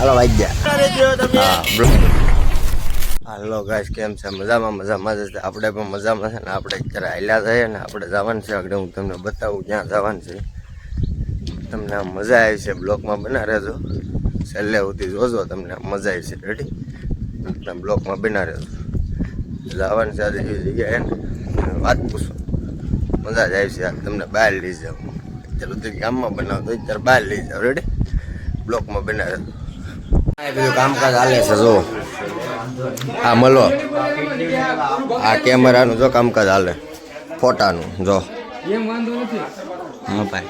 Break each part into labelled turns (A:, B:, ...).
A: હાલો વાઈ ગયા. હાલો ગાઈસ, કેમ છે? મજામાં છે. આપણે પણ મજામાં છે ને. આપણે અત્યારે હાલ્યા થઈએ ને આપણે જવાનું છે આગળ. હું તમને બતાવું ક્યાં જવાનું છે. તમને આમ મજા આવી છે. બ્લોકમાં બના રહેજો, છેલ્લે સુધી જોજો, તમને મજા આવી છે. રેડી? તમે બ્લોકમાં બના રહેજો. જવાનું છે આજે એવી જગ્યાએ ને વાત પૂછો, મજા જ આવી છે. તમને બહાર લઈ જાવ. અત્યારે સુધી ગામમાં બનાવતો, અત્યારે બહાર લઈ જાવ. રેડી? બ્લોકમાં બના રહેજો. બધું કામકાજ હાલે છે. જો આ મળો, આ કેમેરાનું જો કામકાજ હાલે, ફોટાનું જો. હા ભાઈ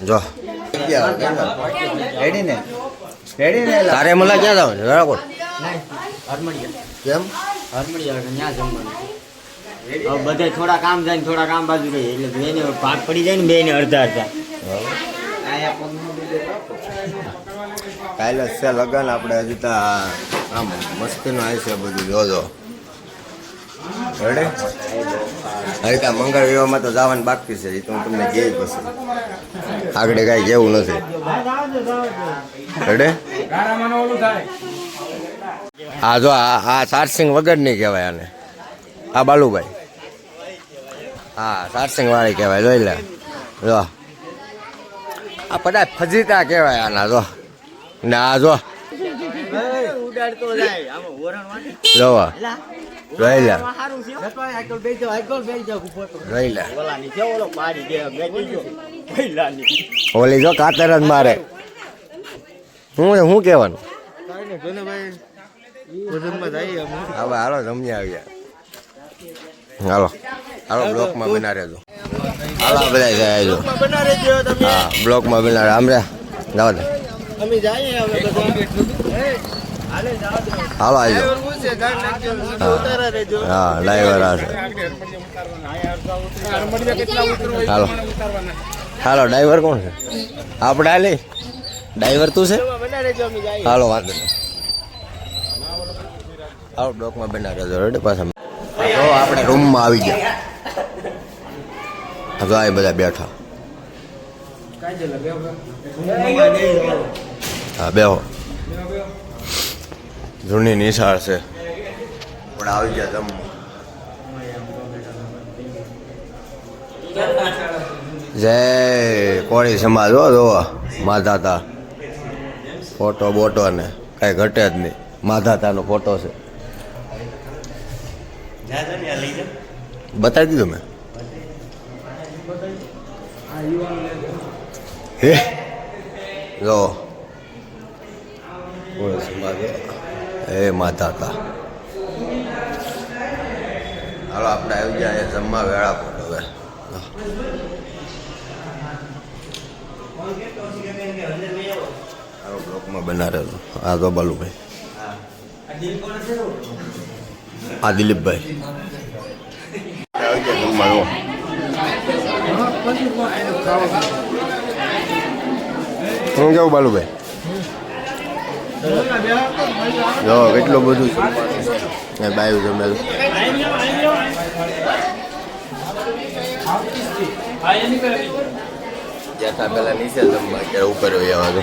A: જો રેડી ને તારે મળા ક્યાં જવાનું છે? રાજકોટ કેમ?
B: બધા થોડા કામ જાય ને થોડા કામ બાજુ રહી એટલે બેને ભાગ પડી જાય ને બેને અડધા અડધા.
A: કાલે છે લગન. આપણે હજી તો આમ મસ્તીનું આવી છે બધું જોજો. રેડી? હજી તો મંગળ વિવાહમાં તો જવાનું બાકી છે. એ તો હું તમને કહી પછી આગળ કાંઈ કેવું નથી. રેડી? હા જો આ સારસિંગ વગર નહીં કહેવાય આને. આ બાલુભાઈ, હા સારસિંગ વાળી કહેવાય. જોઈ લે જો આ બધા ફજીતા કહેવાય આના. જો ને આ જો જોવા જોઈ લે ઓલી જો કાતર જ મારે. હું કહેવાનું હવે હાલો જમ્યા આવ્યા. હાલો હાલો બ્લોકમાં બના રહેજો. હાલો બધા જાય હા બ્લોકમાં બના રહે. આમ રે જવા દે. હાલો આવજો. હા ડ્રાઈવર આવશે. હાલો હાલો ડ્રાઈવર કોણ છે? આપણે હાલી ડ્રાઈવર તું છે? હાલો વાંધો નહીં. હાલો બ્લોકમાં બના રહેજો. રેડી? પાછા તો આપણે રૂમમાં આવી ગયા. તો આ બધા બેઠા. હા બેહો. જૂની નિશાળ છે. આપણે આવી ગયા જમવા. જય કોળી સમાજ હો. જોવા માધાતા ફોટો બોટો ને કાંઈ ઘટે જ નહીં. માધાતાનો ફોટો છે. બતાવી દીધું મેં. હે જો એ માધાતા. હાલો આપણે આવી ગયા જમવા વેળા પર. હવે હાલો બ્લોકમાં બના રહેજો. આ તો બાલુભાઈ, આ દિલીપભાઈ. હું કેવું બાલુભાઈ? જો કેટલું બધું છે બાયું જમેલું. જ્યાં પેલા નીચે જમવા, અત્યારે ઉપર આવવા દો.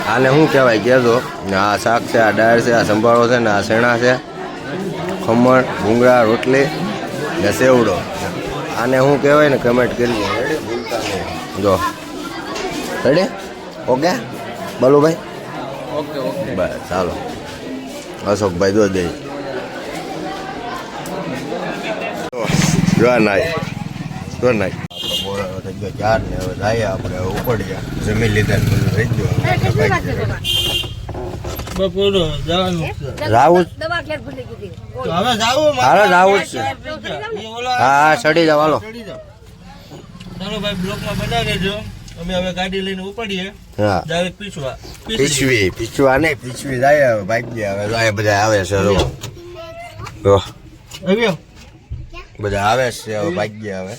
A: આને શું કહેવાય કહેજો ને? આ શાક છે, આ દાળ છે, આ સંભાળો છે ને આ શેણા છે, ખમણ, ભૂંગળા, રોટલી ને સેવડો. આને શું કહેવાય ને કમેન્ટ કરજો. રેડી? ભૂલતા નહીં. જો ready? Okay Balubhai? Okay okay બસ ચાલો. અશોકભાઈ દો દે. જો નાય જો નાય. આપણે બોરા થઈ ગયો 4 ને હવે જાય. આપણે ઉપડ્યા, જમી લીધા ને બધું થઈ ગયું. બપોરો જવાનું રાવું હાલો જાવું જ છે. હા ચડી જાવ. હાલો ચાલો ભાઈ બ્લોકમાં બના રહેજો. અમે હવે ગાડી લઈને ઉપડીએ. હા ડાયરેક્ટ પીછવા નહીં પીછવી જાય. હવે ભાગી હવે જાય બધા આવે છે. જો બધા આવે છે. હવે ભાગી હવે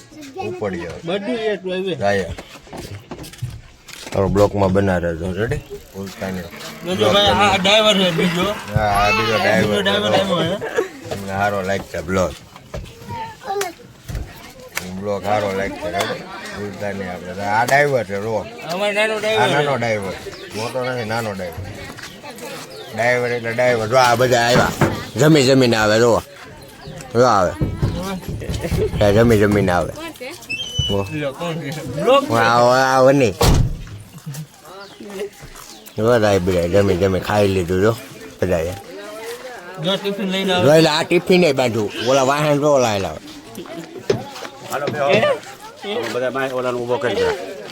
A: ઉપડીએ. બધું જાય બ્લોકમાં બના રહેજો. રેડી? ભૂલતા નહીં. ડ્રાઈવર છે બીજો. હા બીજો ડ્રાઈવર સારો લાઈક છે બ્લોગ. બ્લોક સારો લાગશે ભૂલતા નહીં આપણે આ ડાઈવર છે રો આ નાનો ડાઈવર મોટો નથી નાનો ડાઈવર ડાઈવર એટલે ડાઈવર જો આ બધા આવ્યા જમીને આવે જો આવે જમીને આવે આવો નહીં બધા જમી ખાઈ લીધું જો બધા આ ટિફિન નહીં બાંધું ઓલા વાહન જો ઓલા આ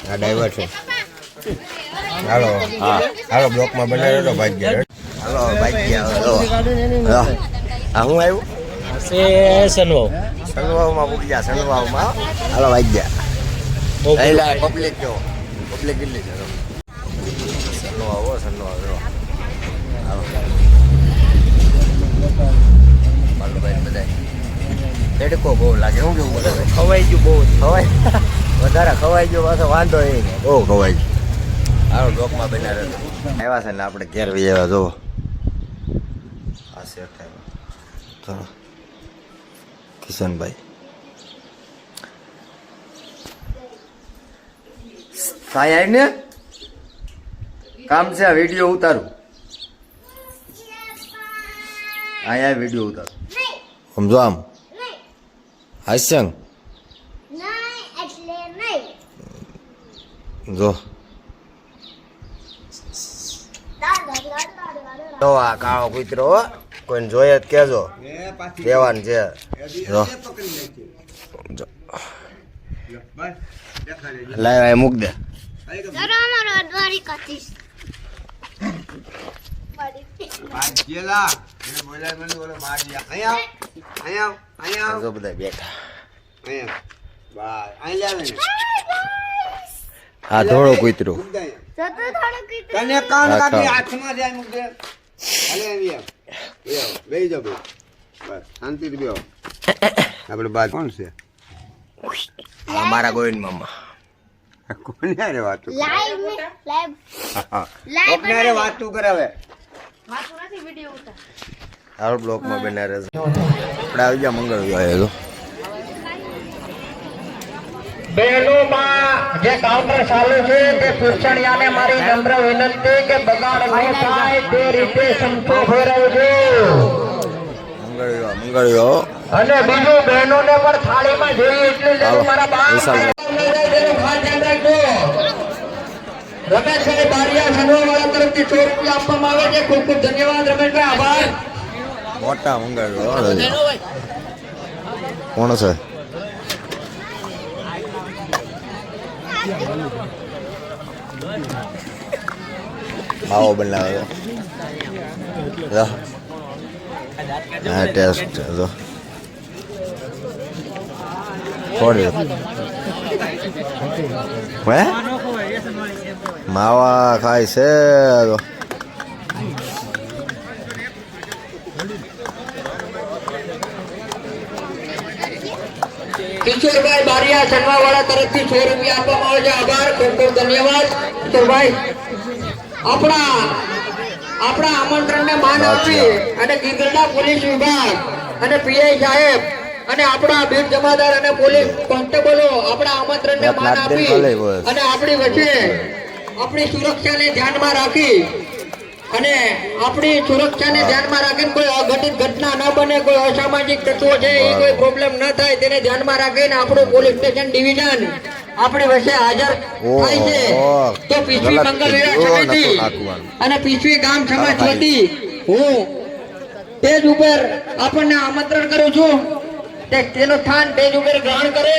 A: ડ્રાઈવર છે હાલો હાલો બ્લોકમાં બનાવ્યો તો ભાગ્યા હાલો ભાગ્યા હા હું આવ્યું સનવાવમાં પૂકી ગયા સનવાવમાં હાલો ભાગ્યા પબ્લિક જો પબ્લિક કેટલી છે સનવાવ બાલુભાઈ બધા તડકો બહુ લાગે શું કેવું બધા ખવાઈ ગયું બહુ વધારે ખવાઈ ગયો પાછો વાંધો એ બહુ ખવાઈ ગયું હાલો ડોકમાં બનાવે આવ્યા છે ને આપણે ઘેર વી આવ્યા જો આ શેઠ આવ્યા તો કિશનભાઈ સાય ને કામ છે આ વિડીયો ઉતારું અહીંયા વિડીયો ઉતારું સમજો આમ હાસ્યંગ જો તો આ કાળો કૂતરો કોઈને જોઈએ જ કેજો દેવાનું છે જો લાય મૂક દે બધા બેઠા હા ધોળો કૂતરું
C: આપડે બાદ કોણ છે
A: મારા ગોવિંદ મામા
C: કોને રે વાતું
B: લાઈવ વાતું કરે હવે
A: હાલ બ્લોકમાં બનાવે આપણે આવી ગયા મંગળવાર તો
D: બહેનોમાં જે કાઉન્ટર ચાલુ છે તે પૂછણિયાને મારી નમ્ર વિનંતી કે બગાડ ન થાય તે રીતે સંતો ફેરવજો
A: મંગળવાર
D: અને બીજું બહેનોને પણ થાળીમાં જોઈએ એટલું જરૂર મારા બાપ ખાસ ધ્યાન રાખજો રમેશભાઈ બારિયા સનવાવાળા તરફથી 100 રૂપિયા આપવામાં આવે છે ખૂબ ખૂબ ધન્યવાદ રમેશભાઈ આભાર
A: મોટા મંગળવાર કોણ છે માવો બનાવ્યો હા ટેસ્ટ જો થોડી હે માવા ખાય છે
D: કિશોરભાઈ બારિયા સનવાવાળા તરફથી 100 રૂપિયા આપવામાં આવે છે આભાર ખૂબ ખૂબ ધન્યવાદ કિશોરભાઈ આપણા આમંત્રણને માન આપી અને ગીરગઢડા પોલીસ વિભાગ અને પીઆઈ સાહેબ અને આપણા બીટ જમાદાર અને પોલીસ કોન્સ્ટેબલો આપણા આમંત્રણને માન આપી અને આપણી વચ્ચે આપણી સુરક્ષાને ધ્યાનમાં રાખી અને આપણી સુરક્ષાને ધ્યાનમાં રાખીને કોઈ અઘટિત ઘટના ન બને કોઈ અસામાજિક તત્વો છે એ કોઈ પ્રોબ્લેમ ન થાય તેને ધ્યાનમાં રાખીને આપણું પોલીસ સ્ટેશન ડિવિઝન આપણી વચ્ચે હાજર થાય છે તો પીછવી મંગલ વિરા સમિતિ અને પીછવી ગામ સમાજ વતી હું સ્ટેજ ઉપર આપણને આમંત્રણ કરું છું તેનું સ્થાન સ્ટેજ ઉપર ગ્રહણ કરે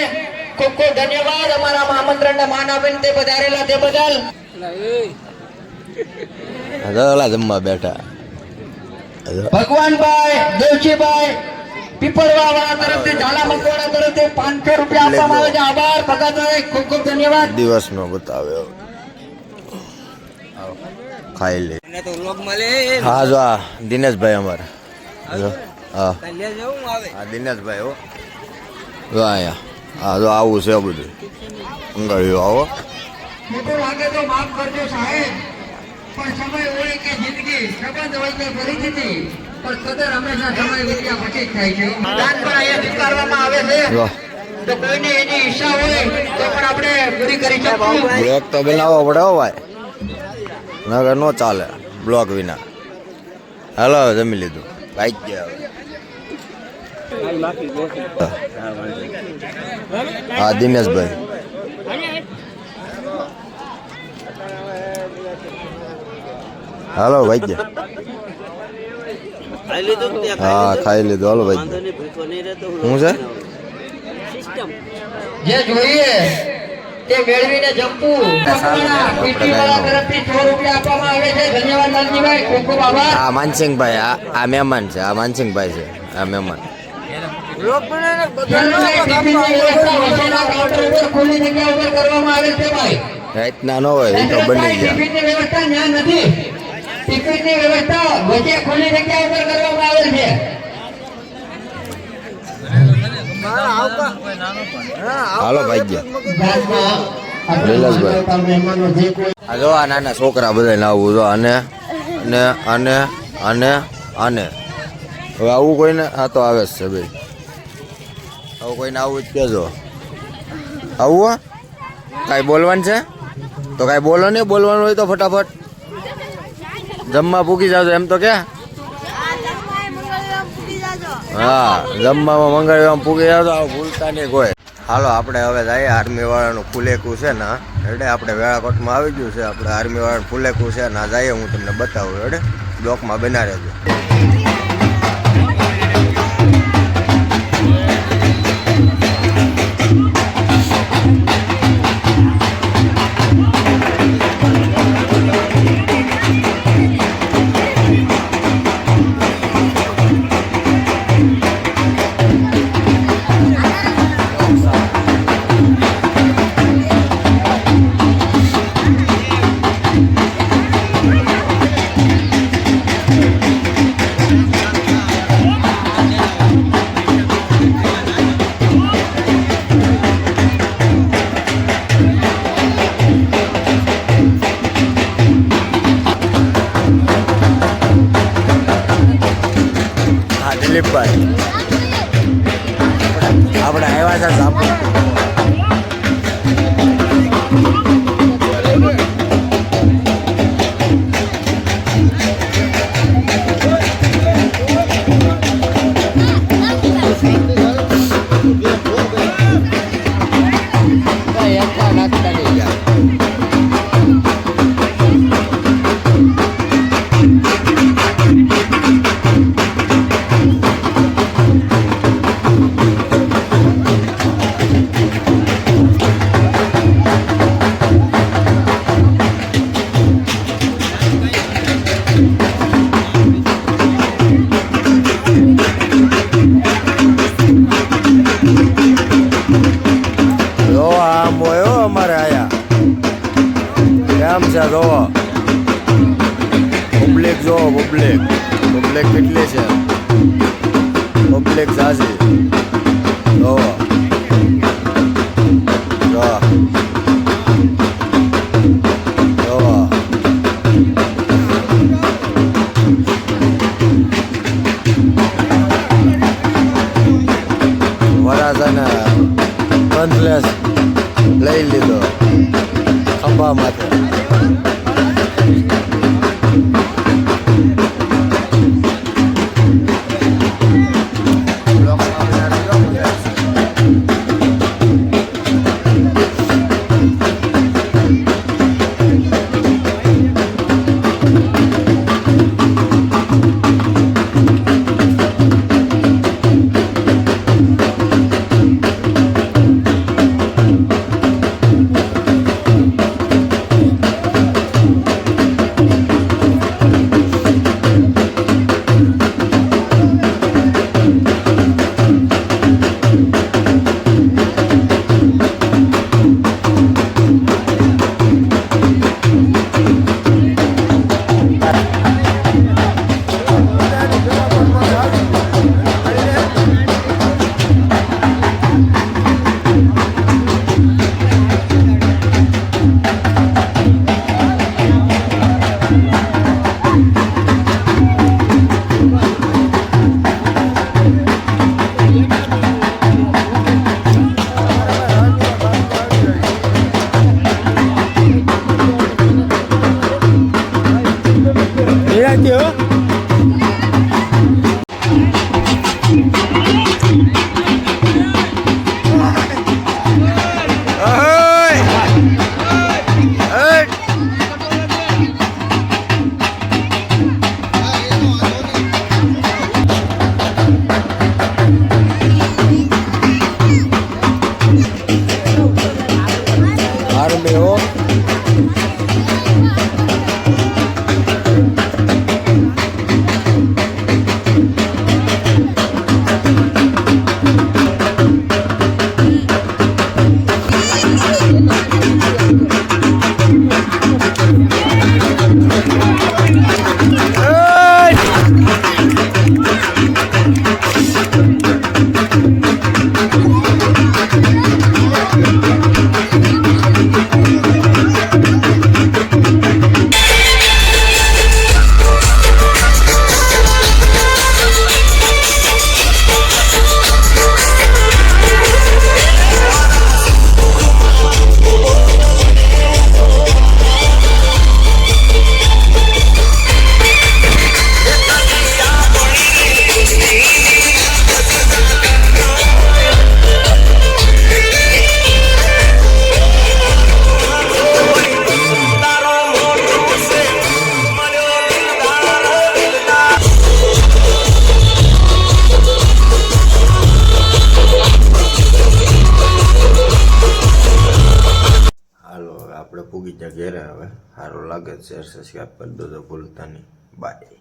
D: ખૂબ ખૂબ ધન્યવાદ અમારા આમંત્રણને માન આપીને તે પધારેલા તે બદલ
A: જમવા બેઠા
D: ભગવાનભાઈ દેવજીભાઈ પીપળવા વાળા તરફથી ઝાલા મકવાડા તરફથી 500 રૂપિયા આપવામાં આવે છે આભાર ભગતભાઈ ખૂબ ખૂબ ધન્યવાદ
A: દિવસનો બતાવ્યો ખાઈ લે હા જો આ દિનેશભાઈ અમારા હા દિનેશભાઈ હો જો અહીંયા હા જો આવું છે બધું અંગળીઓ આવો
D: મોટો લાગે તો માફ કરજો સાહેબ પણ સમય હોય કે જિંદગી સંબંધ હોય કે પરિસ્થિતિ પણ કદર હંમેશા સમય વીત્યા પછી જ થાય છે દાન પણ અહીંયા સ્વીકારવામાં આવે છે તો કોઈને એની ઈચ્છા હોય તો પણ આપણે પૂરી કરી શકશું.
A: બ્લોક તો બનાવવો પડે હો ભાઈ, નગર નો ચાલે બ્લોક વિના. હાલો હવે જમી લીધું, ભાઈ ગયા હા દિનેશભાઈ. હાલો ભાઈ ગયા. હા ખાઈ લીધું. હાલો ભાઈ શું છે
D: જે જોઈએ તે મેળવીને જમવું. પટવાળા પીટી વાળા તરફથી 100 રૂપિયા આપવામાં આવે છે. ધન્યવાદ લાલજીભાઈ, ખૂબ ખૂબ આભાર.
A: આ માનસિંહભાઈ, આ મહેમાન છે. આ માનસિંહભાઈ છે, આ મહેમાન.
D: કાઉન્ટર ઉપર ખુલ્લી જગ્યા ઉપર કરવામાં આવે છે ભાઈ.
A: રાતના ન હોય એ તો બની ગયા.
D: ટિકિટની વ્યવસ્થા ત્યાં નથી. ટિકિટની વ્યવસ્થા વચ્ચે ખુલ્લી જગ્યા ઉપર કરવામાં આવેલ છે.
A: હાલો ભાઈ ગયા લીલાસભાઈ. આ જો આ નાના છોકરા બધા આવું જો અને અને અને અને અને હવે આવું કોઈને આ તો આવે જ છે ભાઈ. આવું કોઈને આવું જ કહેજો. આવું કાંઈ બોલવાનું છે તો કાંઈ બોલો નહીં. બોલવાનું હોય તો ફટાફટ જમવા પૂકી જાજો એમ તો ક્યાં. હા જમવામાં મંગાવ્યું પૂકી જાજો, આવું ભૂલતા નહીં કોઈ. હાલો આપણે હવે જઈએ. આર્મી વાળાનું ફુલેકું છે ને એટલે આપણે વેળાકોટમાં આવી ગયું છે. આપણે આર્મી વાળાનું ફુલેકું છે ને જઈએ, હું તમને બતાવું. એટલે બ્લોકમાં બના રહેજો. દિલીપભાઈ આપણે આવ્યા છે સાપુ. જોવો પબ્લિક, જોવો પબ્લિક કેટલી છે. પબ્લિક ઝાઝી જોવો. વરાજાને બંધલેસ લઈ લીધો ખંભા માટે. લાગે શેર સબસ્ક્રાઈબ કરી દો તો ભૂલતા નહીં. બાય.